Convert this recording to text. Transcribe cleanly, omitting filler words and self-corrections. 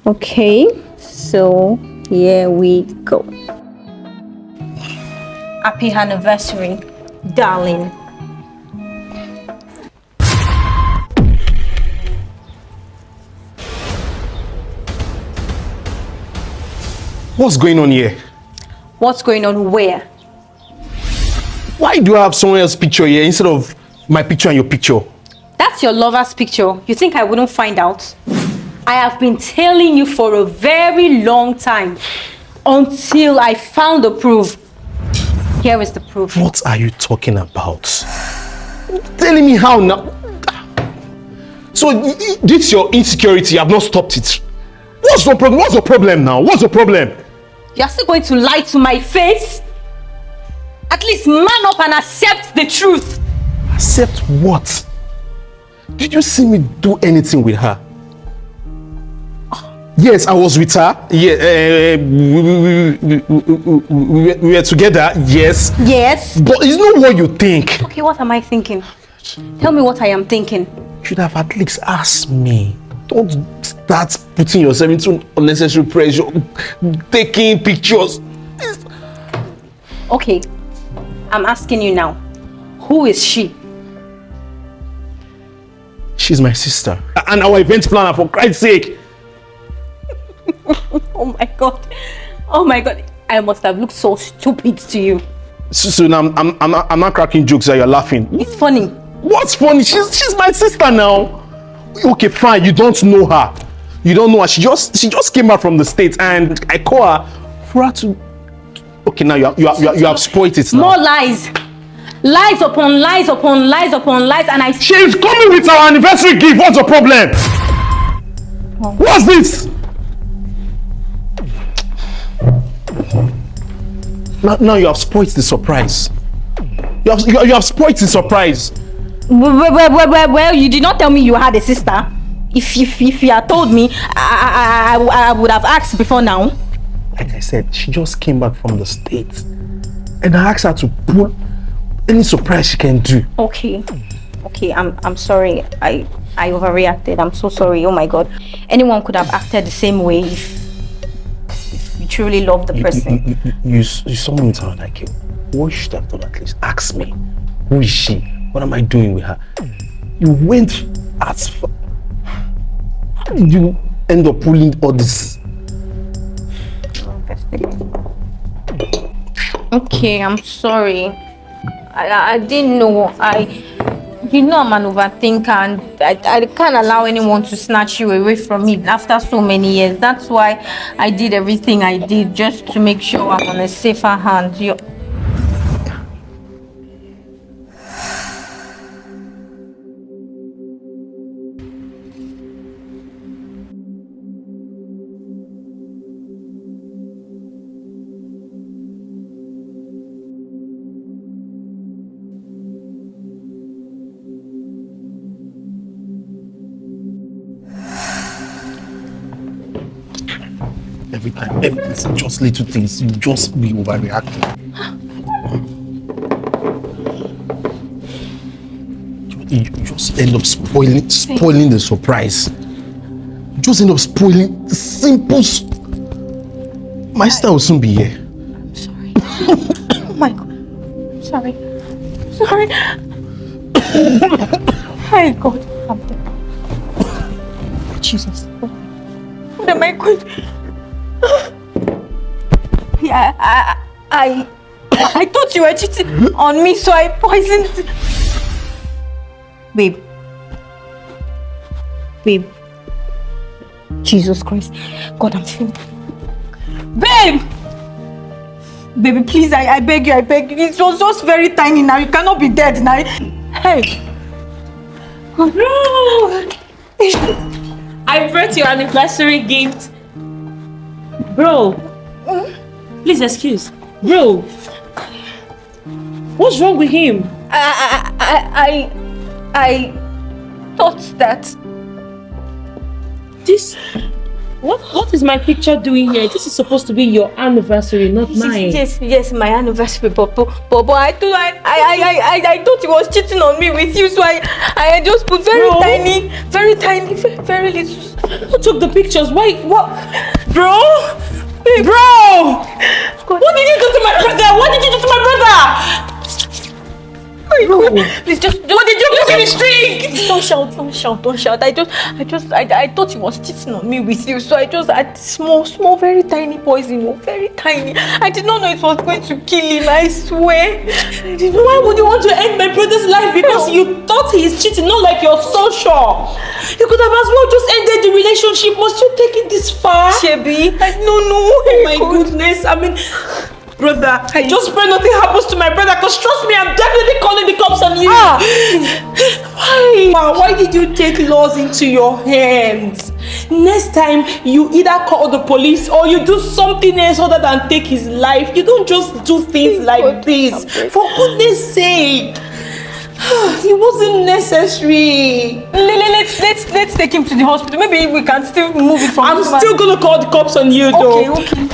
Okay, so here we go. Happy anniversary, darling. What's going on here? What's going on where? Why do I have someone else's picture here instead of my picture and your picture? That's your lover's picture. You think I wouldn't find out? I have been telling you for a very long time until I found the proof. Here is the proof. What are you talking about? Telling me how now? So this your insecurity, I've not stopped it. What's the problem? What's the problem now? What's the problem? You're still going to lie to my face? At least man up and accept the truth. Accept what? Did you see me do anything with her? Yes, I was with her. Yeah, we were together. Yes. Yes. But it's not what you think. Okay, what am I thinking? Tell me what I am thinking. You should have at least asked me. Don't start putting yourself into unnecessary pressure, taking pictures. Okay, I'm asking you now. Who is she? She's my sister. And our event planner, for Christ's sake. Oh my god. Oh my god. I must have looked so stupid to you. So now I'm not cracking jokes that you're laughing. It's funny. What's funny? She's my sister now. Okay, fine. You don't know her. You don't know her. She just came back from the States, and I call her for her to. Okay, now you have spoiled it now. More lies. Lies upon lies upon lies upon lies, and I. She's coming with our anniversary gift. What's the problem? Oh. What's this? Now you have spoiled the surprise. You have spoiled the surprise. Well, you did not tell me you had a sister. If you had told me, I would have asked before now. Like I said, she just came back from the States, and I asked her to pull any surprise she can do. Okay, I'm sorry. I overreacted. I'm so sorry. Oh my god. Anyone could have acted the same way if you truly love the person. You saw me with her like you. What you should have done at least? Ask me. Who is she? What am I doing with her? You went as far. How did you end up pulling all this? Okay, I'm sorry. I didn't know. You know I'm an overthinker, and I can't allow anyone to snatch you away from me after so many years. That's why I did everything I did, just to make sure I'm on a safer hand. Every time, it's just little things. You just be overreacting. You just end up spoiling the surprise. You just end up spoiling the simple. My sister will soon be here. I'm sorry. Oh my god. I'm sorry. Sorry. My god. Jesus. What am I going to... Yeah, I thought you were cheating on me, so I poisoned. Babe. Jesus Christ. God, I'm feeling. Babe! Baby, please, I beg you. It's just very tiny now. You cannot be dead now. Hey. Bro! I brought your anniversary gift. Bro. Please excuse. Bro. What's wrong with him? I thought that... This What is my picture doing here? This is supposed to be your anniversary, not mine. Yes, my anniversary, but I thought he was cheating on me with you, so I just put very tiny, very little. Who took the pictures? Wait, what? Bro! What did you do to my brother? What did you do to my brother? Bro, please just what did you do to the string? Don't shout. I thought he was cheating on me with you, so I just had small, very tiny poison, very tiny. I did not know it was going to kill him, I swear. Why would you want to end my brother's life? Because you thought he is cheating, not like you're so sure. You could have as well just ended the relationship. Must you take it this far? Shebi, I don't know. Oh my goodness, I mean... Brother, I just pray nothing happens to my brother, because trust me, I'm definitely calling the cops on you. Why did you take laws into your hands? Next time, you either call the police or you do something else other than take his life. You don't just do things like this. For goodness sake. It wasn't necessary. Let's take him to the hospital. Maybe we can still move it from. I'm still gonna call the cops on you, though. Okay.